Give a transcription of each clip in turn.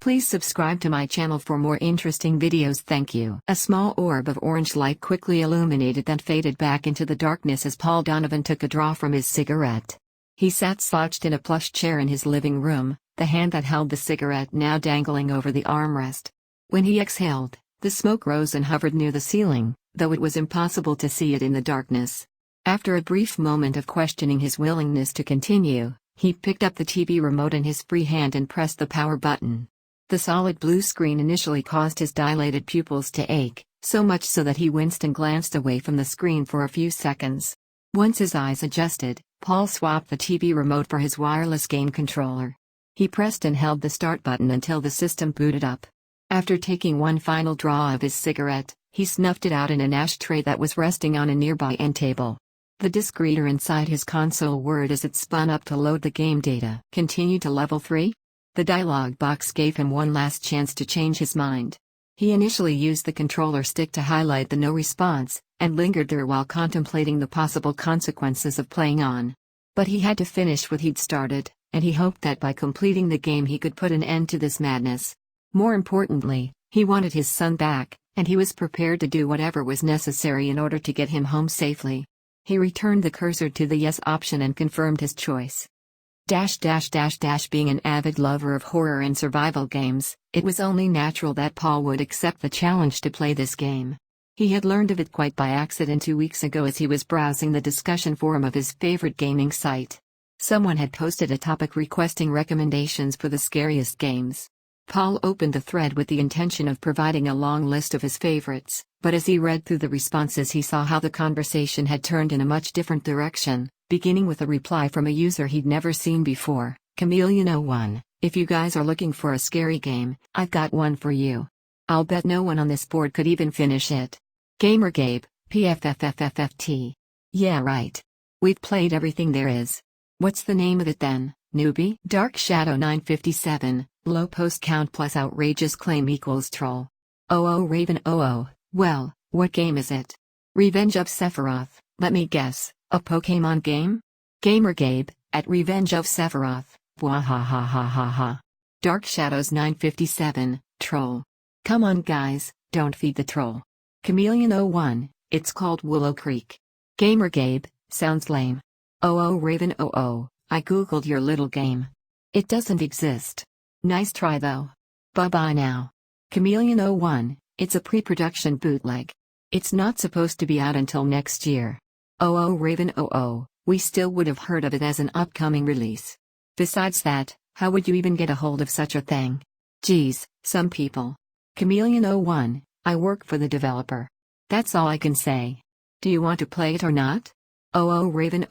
Please subscribe to my channel for more interesting videos. Thank you. A small orb of orange light quickly illuminated then faded back into the darkness as Paul Donovan took a draw from his cigarette. He sat slouched in a plush chair in his living room, the hand that held the cigarette now dangling over the armrest. When he exhaled, the smoke rose and hovered near the ceiling, though it was impossible to see it in the darkness. After a brief moment of questioning his willingness to continue, he picked up the TV remote in his free hand and pressed the power button. The solid blue screen initially caused his dilated pupils to ache, so much so that he winced and glanced away from the screen for a few seconds. Once his eyes adjusted, Paul swapped the TV remote for his wireless game controller. He pressed and held the start button until the system booted up. After taking one final draw of his cigarette, he snuffed it out in an ashtray that was resting on a nearby end table. The disk reader inside his console whirred as it spun up to load the game data. Continue to level 3? The dialog box gave him one last chance to change his mind. He initially used the controller stick to highlight the no response, and lingered there while contemplating the possible consequences of playing on. But he had to finish what he'd started, and he hoped that by completing the game he could put an end to this madness. More importantly, he wanted his son back, and he was prepared to do whatever was necessary in order to get him home safely. He returned the cursor to the yes option and confirmed his choice. Being an avid lover of horror and survival games, it was only natural that Paul would accept the challenge to play this game. He had learned of it quite by accident 2 weeks ago as he was browsing the discussion forum of his favorite gaming site. Someone had posted a topic requesting recommendations for the scariest games. Paul opened the thread with the intention of providing a long list of his favorites, but as he read through the responses he saw how the conversation had turned in a much different direction, beginning with a reply from a user he'd never seen before. Chameleon01, if you guys are looking for a scary game, I've got one for you. I'll bet no one on this board could even finish it. GamerGabe, PFFFFFT. Yeah right. We've played everything there is. What's the name of it then, newbie? Dark Shadow 957, low post count plus outrageous claim equals troll. Raven well, what game is it? Revenge of Sephiroth, let me guess, a Pokemon game? GamerGabe, at Revenge of Sephiroth, bwahahahahaha. Dark Shadows 957, troll. Come on guys, don't feed the troll. Chameleon01, it's called Willow Creek. GamerGabe, sounds lame. Raven I googled your little game. It doesn't exist. Nice try though. Bye-bye now. Chameleon01, it's a pre-production bootleg. It's not supposed to be out until next year. Raven we still would have heard of it as an upcoming release. Besides that, how would you even get a hold of such a thing? Geez, some people. Chameleon01, I work for the developer. That's all I can say. Do you want to play it or not? Raven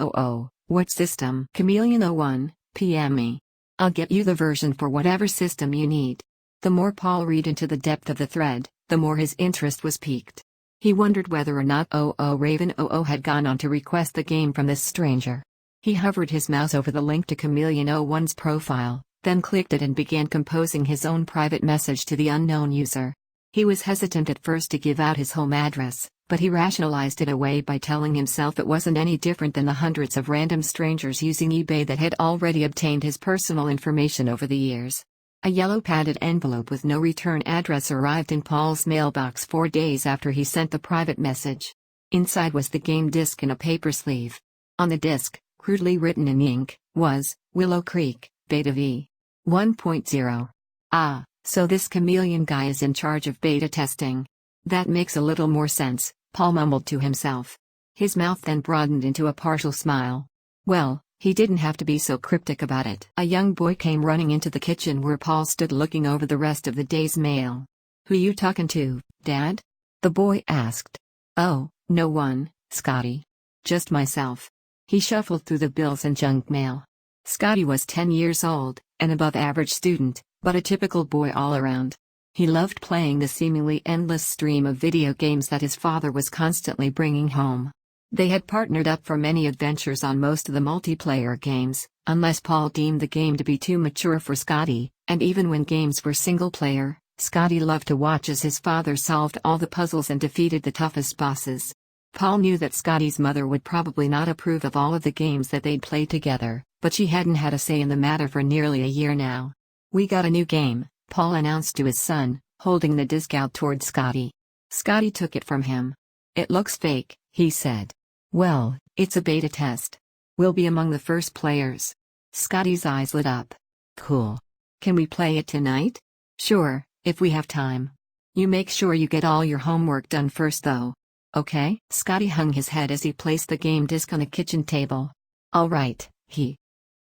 what system? Chameleon01, PM me. I'll get you the version for whatever system you need. The more Paul read into the depth of the thread, the more his interest was piqued. He wondered whether or not Raven had gone on to request the game from this stranger. He hovered his mouse over the link to Chameleon01's profile, then clicked it and began composing his own private message to the unknown user. He was hesitant at first to give out his home address, but he rationalized it away by telling himself it wasn't any different than the hundreds of random strangers using eBay that had already obtained his personal information over the years. A yellow padded envelope with no return address arrived in Paul's mailbox 4 days after he sent the private message. Inside was the game disc in a paper sleeve. On the disc, crudely written in ink, was, Willow Creek, Beta v. 1.0. Ah, so this chameleon guy is in charge of beta testing. That makes a little more sense, Paul mumbled to himself. His mouth then broadened into a partial smile. Well, he didn't have to be so cryptic about it. A young boy came running into the kitchen where Paul stood looking over the rest of the day's mail. Who you talking to, Dad? The boy asked. Oh, no one, Scotty. Just myself. He shuffled through the bills and junk mail. Scotty was 10 years old, an above-average student, but a typical boy all around. He loved playing the seemingly endless stream of video games that his father was constantly bringing home. They had partnered up for many adventures on most of the multiplayer games, unless Paul deemed the game to be too mature for Scotty, and even when games were single-player, Scotty loved to watch as his father solved all the puzzles and defeated the toughest bosses. Paul knew that Scotty's mother would probably not approve of all of the games that they'd played together, but she hadn't had a say in the matter for nearly a year now. We got a new game, Paul announced to his son, holding the disc out toward Scotty. Scotty took it from him. "It looks fake," he said. "Well, it's a beta test. We'll be among the first players." Scotty's eyes lit up. "Cool. Can we play it tonight?" "Sure, if we have time. You make sure you get all your homework done first though. Okay?" Scotty hung his head as he placed the game disc on the kitchen table. "All right," he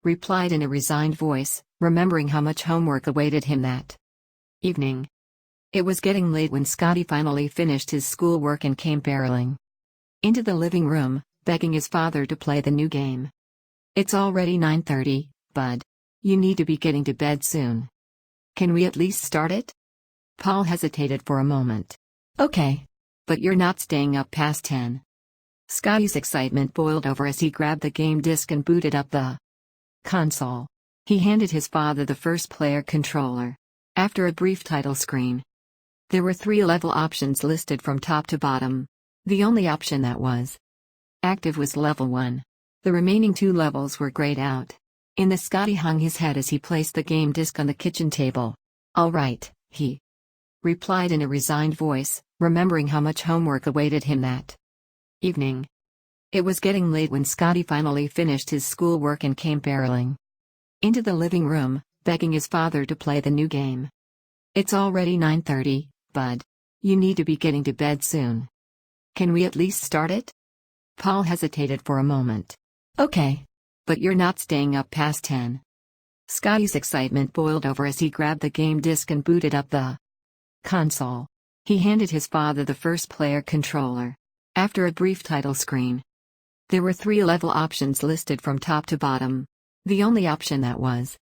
replied in a resigned voice, remembering how much homework awaited him that evening. It was getting late when Scotty finally finished his schoolwork and came barreling into the living room, begging his father to play the new game. "It's already 9:30, bud. You need to be getting to bed soon. Can we at least start it?" Paul hesitated for a moment. "Okay. But you're not staying up past 10. Scotty's excitement boiled over as he grabbed the game disc and booted up the console. He handed his father the first player controller. After a brief title screen, there were 3 level options listed from top to bottom. The only option that was active was level 1. The remaining 2 levels were grayed out. In the Scotty hung his head as he placed the game disc on the kitchen table. "All right," he replied in a resigned voice, remembering how much homework awaited him that evening. It was getting late when Scotty finally finished his schoolwork and came barreling into the living room, begging his father to play the new game. "It's already 9:30, bud. You need to be getting to bed soon. Can we at least start it?" Paul hesitated for a moment. "Okay. But you're not staying up past 10. Scotty's excitement boiled over as he grabbed the game disc and booted up the console. He handed his father the first player controller. After a brief title screen, there were 3 level options listed from top to bottom. The only option that was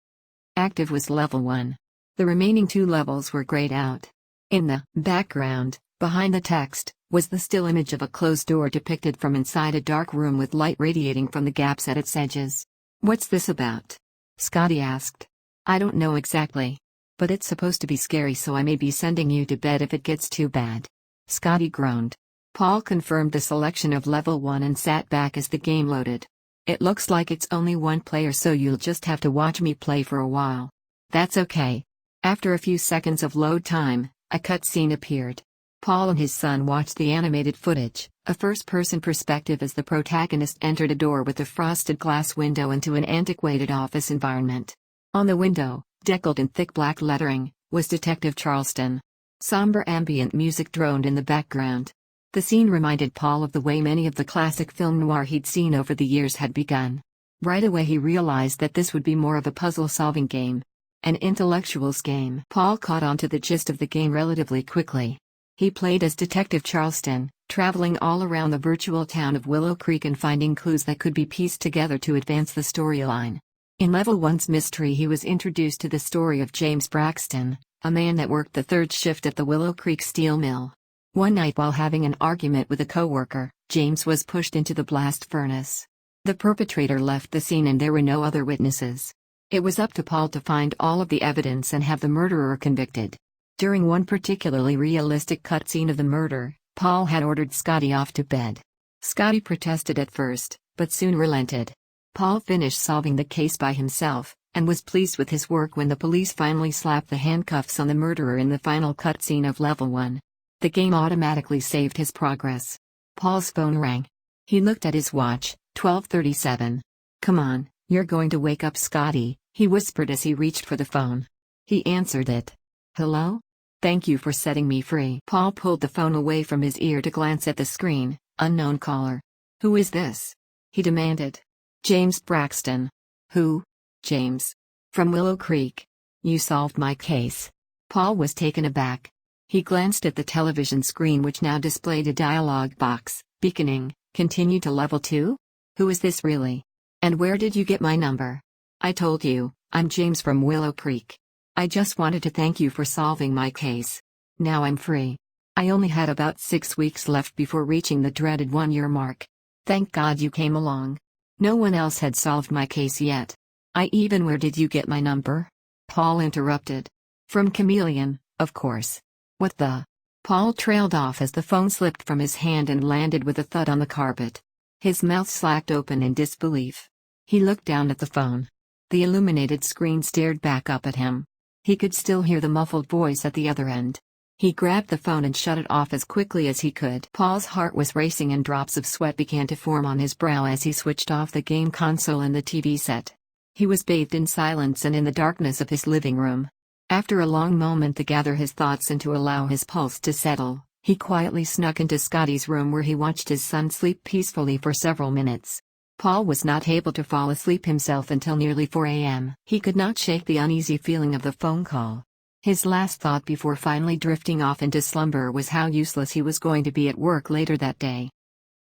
active was level 1. The remaining 2 levels were grayed out. In the background, behind the text, was the still image of a closed door depicted from inside a dark room with light radiating from the gaps at its edges. "What's this about?" Scotty asked. "I don't know exactly. But it's supposed to be scary, so I may be sending you to bed if it gets too bad." Scotty groaned. Paul confirmed the selection of level 1 and sat back as the game loaded. "It looks like it's only 1 player, so you'll just have to watch me play for a while." "That's okay." After a few seconds of load time, a cutscene appeared. Paul and his son watched the animated footage, a first-person perspective as the protagonist entered a door with a frosted glass window into an antiquated office environment. On the window, deckled in thick black lettering, was Detective Charleston. Somber ambient music droned in the background. The scene reminded Paul of the way many of the classic film noir he'd seen over the years had begun. Right away he realized that this would be more of a puzzle-solving game. An intellectual's game. Paul caught on to the gist of the game relatively quickly. He played as Detective Charleston, traveling all around the virtual town of Willow Creek and finding clues that could be pieced together to advance the storyline. In Level 1's mystery, he was introduced to the story of James Braxton, a man that worked the 3rd shift at the Willow Creek steel mill. One night while having an argument with a coworker, James was pushed into the blast furnace. The perpetrator left the scene and there were no other witnesses. It was up to Paul to find all of the evidence and have the murderer convicted. During one particularly realistic cutscene of the murder, Paul had ordered Scotty off to bed. Scotty protested at first, but soon relented. Paul finished solving the case by himself, and was pleased with his work when the police finally slapped the handcuffs on the murderer in the final cutscene of Level 1. The game automatically saved his progress. Paul's phone rang. He looked at his watch, 12:37. "Come on, you're going to wake up Scotty," he whispered as he reached for the phone. He answered it. "Hello? Thank you for setting me free." Paul pulled the phone away from his ear to glance at the screen. Unknown caller. "Who is this?" he demanded. "James Braxton." "Who?" "James. From Willow Creek. You solved my case." Paul was taken aback. He glanced at the television screen, which now displayed a dialogue box, beaconing, "Continue to level 2? Who is this really? And where did you get my number?" "I told you, I'm James from Willow Creek. I just wanted to thank you for solving my case. Now I'm free. I only had about 6 weeks left before reaching the dreaded 1-year mark. Thank God you came along. No one else had solved my case yet. Where did you get my number?" Paul interrupted. "From Chameleon, of course." "What the?" Paul trailed off as the phone slipped from his hand and landed with a thud on the carpet. His mouth slacked open in disbelief. He looked down at the phone. The illuminated screen stared back up at him. He could still hear the muffled voice at the other end. He grabbed the phone and shut it off as quickly as he could. Paul's heart was racing and drops of sweat began to form on his brow as he switched off the game console and the TV set. He was bathed in silence and in the darkness of his living room. After a long moment to gather his thoughts and to allow his pulse to settle, he quietly snuck into Scotty's room where he watched his son sleep peacefully for several minutes. Paul was not able to fall asleep himself until nearly 4 a.m. He could not shake the uneasy feeling of the phone call. His last thought before finally drifting off into slumber was how useless he was going to be at work later that day.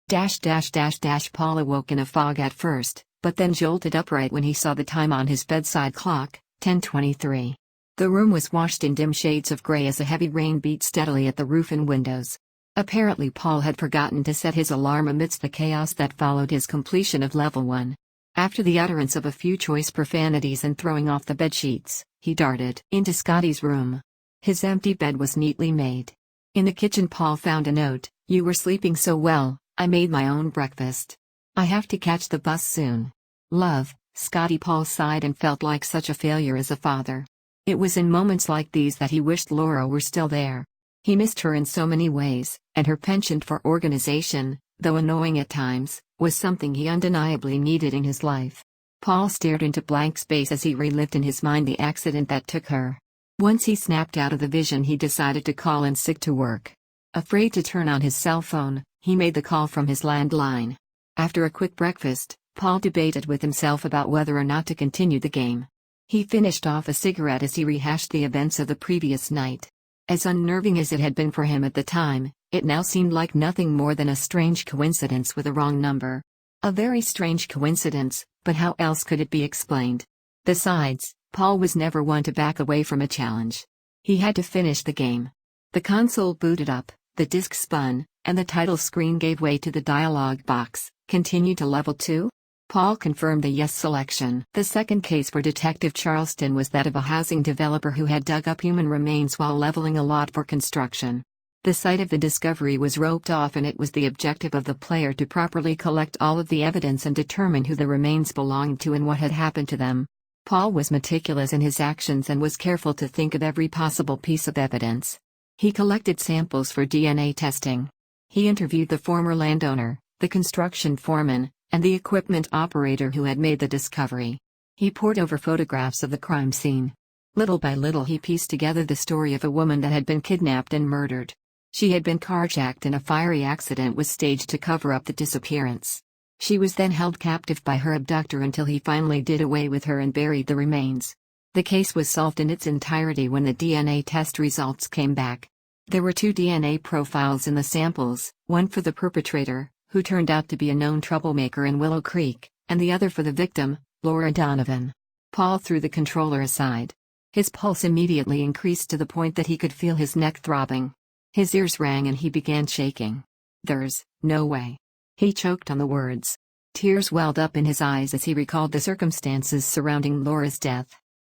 Paul awoke in a fog at first, but then jolted upright when he saw the time on his bedside clock, 10:23. The room was washed in dim shades of gray as a heavy rain beat steadily at the roof and windows. Apparently Paul had forgotten to set his alarm amidst the chaos that followed his completion of level 1. After the utterance of a few choice profanities and throwing off the bedsheets, he darted into Scotty's room. His empty bed was neatly made. In the kitchen Paul found a note: "You were sleeping so well, I made my own breakfast. I have to catch the bus soon. Love, Scotty." Paul sighed and felt like such a failure as a father. It was in moments like these that he wished Laura were still there. He missed her in so many ways, and her penchant for organization, though annoying at times, was something he undeniably needed in his life. Paul stared into blank space as he relived in his mind the accident that took her. Once he snapped out of the vision, he decided to call in sick to work. Afraid to turn on his cell phone, he made the call from his landline. After a quick breakfast, Paul debated with himself about whether or not to continue the game. He finished off a cigarette as he rehashed the events of the previous night. As unnerving as it had been for him at the time, it now seemed like nothing more than a strange coincidence with a wrong number. A very strange coincidence, but how else could it be explained? Besides, Paul was never one to back away from a challenge. He had to finish the game. The console booted up, the disc spun, and the title screen gave way to the dialog box. "Continue to level 2? Paul confirmed the yes selection. The second case for Detective Charleston was that of a housing developer who had dug up human remains while leveling a lot for construction. The site of the discovery was roped off, and it was the objective of the player to properly collect all of the evidence and determine who the remains belonged to and what had happened to them. Paul was meticulous in his actions and was careful to think of every possible piece of evidence. He collected samples for DNA testing. He interviewed the former landowner, the construction foreman, and the equipment operator who had made the discovery. He pored over photographs of the crime scene. Little by little he pieced together the story of a woman that had been kidnapped and murdered. She had been carjacked and a fiery accident was staged to cover up the disappearance. She was then held captive by her abductor until he finally did away with her and buried the remains. The case was solved in its entirety when the DNA test results came back. There were 2 DNA profiles in the samples, one for the perpetrator, who turned out to be a known troublemaker in Willow Creek, and the other for the victim, Laura Donovan. Paul threw the controller aside. His pulse immediately increased to the point that he could feel his neck throbbing. His ears rang and he began shaking. "There's no way." He choked on the words. Tears welled up in his eyes as he recalled the circumstances surrounding Laura's death.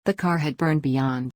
The car had burned beyond